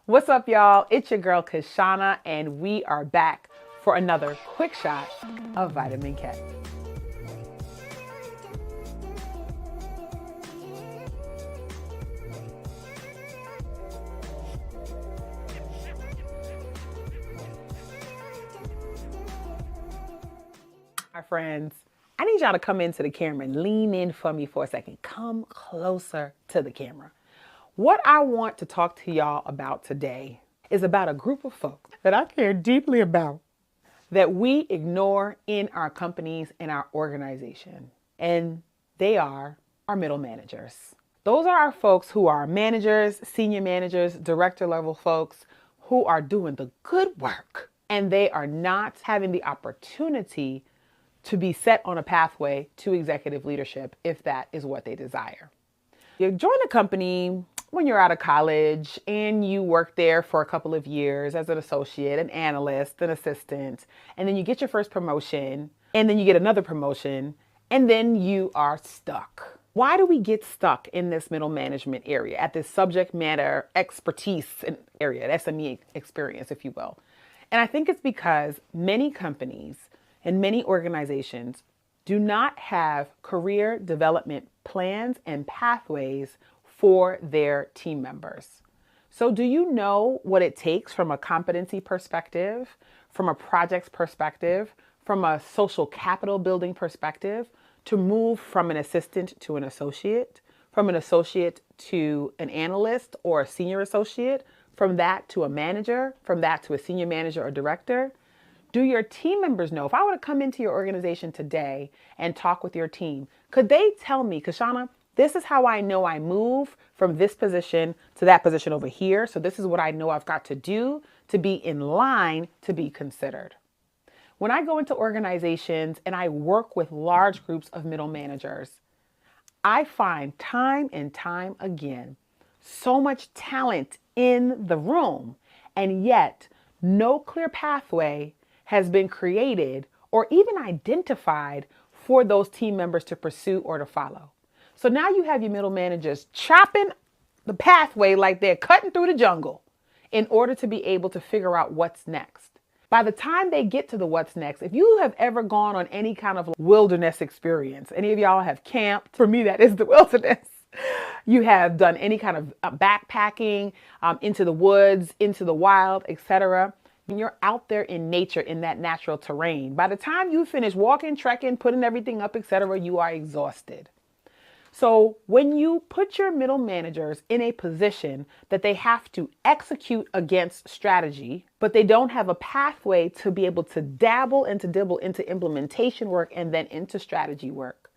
What's up, y'all? It's your girl, Kishshana, and we are back for another quick shot of vitamin K. My friends, I need y'all to come into the camera and lean in for me for a second. Come closer to the camera. What I want to talk to y'all about today is about a group of folks that I care deeply about that we ignore in our companies and our organization. And they are our middle managers. Those are our folks who are managers, senior managers, director level folks who are doing the good work. And they are not having the opportunity to be set on a pathway to executive leadership if that is what they desire. You join a company when you're out of college and you work there for a couple of years as an associate, an analyst, an assistant, and then you get your first promotion and then you get another promotion and then you are stuck. Why do we get stuck in this middle management area, at this subject matter expertise area, SME experience, if you will? And I think it's because many companies and many organizations do not have career development plans and pathways for their team members. So do you know what it takes from a competency perspective, from a projects perspective, from a social capital building perspective to move from an assistant to an associate, from an associate to an analyst or a senior associate, from that to a manager, from that to a senior manager or director? Do your team members know? If I were to come into your organization today and talk with your team, could they tell me, Kishshana, this is how I know I move from this position to that position over here. So this is what I know I've got to do to be in line to be considered. When I go into organizations and I work with large groups of middle managers, I find time and time again so much talent in the room, and yet no clear pathway has been created or even identified for those team members to pursue or to follow. So now you have your middle managers chopping the pathway like they're cutting through the jungle in order to be able to figure out what's next. By the time they get to the what's next, if you have ever gone on any kind of wilderness experience, any of y'all have camped, for me that is the wilderness. You have done any kind of backpacking into the woods, into the wild, etc. When you're out there in nature, in that natural terrain, by the time you finish walking, trekking, putting everything up, etc., you are exhausted. So when you put your middle managers in a position that they have to execute against strategy, but they don't have a pathway to be able to dabble and to dibble into implementation work and then into strategy work,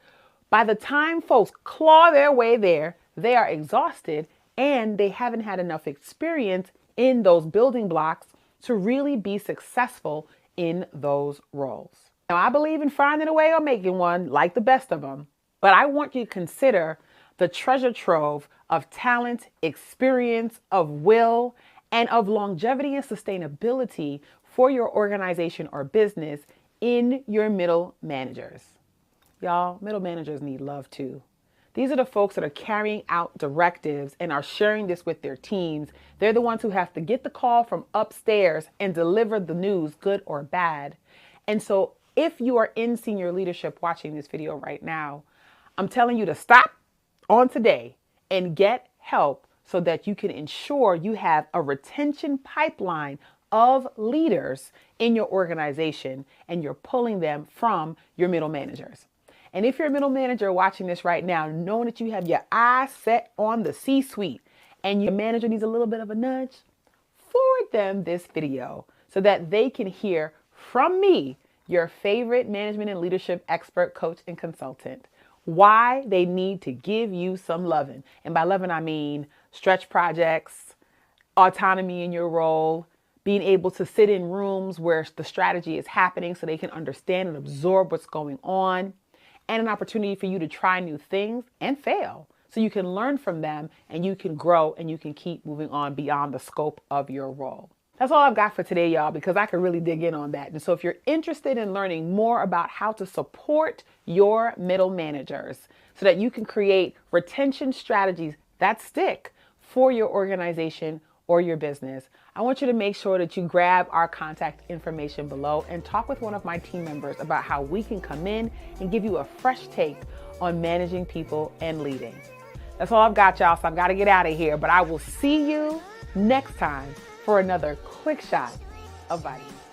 by the time folks claw their way there, they are exhausted and they haven't had enough experience in those building blocks to really be successful in those roles. Now, I believe in finding a way or making one, like the best of them, but I want you to consider the treasure trove of talent, experience, of will, and of longevity and sustainability for your organization or business in your middle managers. Y'all, middle managers need love too. These are the folks that are carrying out directives and are sharing this with their teams. They're the ones who have to get the call from upstairs and deliver the news, good or bad. And so if you are in senior leadership watching this video right now, I'm telling you to stop on today and get help so that you can ensure you have a retention pipeline of leaders in your organization and you're pulling them from your middle managers. And if you're a middle manager watching this right now, knowing that you have your eyes set on the C-suite and your manager needs a little bit of a nudge, forward them this video so that they can hear from me, your favorite management and leadership expert, coach, and consultant, why they need to give you some loving. And by loving, I mean stretch projects, autonomy in your role, being able to sit in rooms where the strategy is happening so they can understand and absorb what's going on, and an opportunity for you to try new things and fail so you can learn from them and you can grow and you can keep moving on beyond the scope of your role. That's all I've got for today, y'all, because I could really dig in on that. And so if you're interested in learning more about how to support your middle managers so that you can create retention strategies that stick for your organization or your business, I want you to make sure that you grab our contact information below and talk with one of my team members about how we can come in and give you a fresh take on managing people and leading. That's all I've got, y'all, so I've got to get out of here, but I will see you next time for another quick shot of vitamin C.